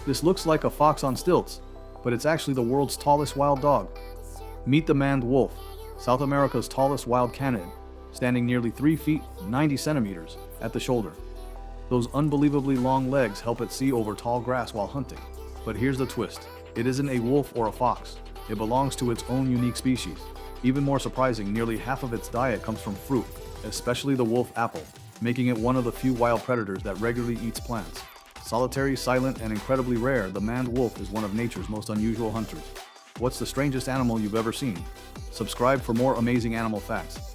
This looks like a fox on stilts, but it's actually the world's tallest wild dog. Meet the maned wolf, South America's tallest wild canid, standing nearly 3 feet 90 centimeters at the shoulder. Those unbelievably long legs help it see over tall grass while hunting. But here's the twist. It isn't a wolf or a fox. It belongs to its own unique species. Even more surprising, nearly half of its diet comes from fruit, especially the wolf apple, making it one of the few wild predators that regularly eats plants. Solitary, silent, and incredibly rare, the maned wolf is one of nature's most unusual hunters. What's the strangest animal you've ever seen? Subscribe for more amazing animal facts.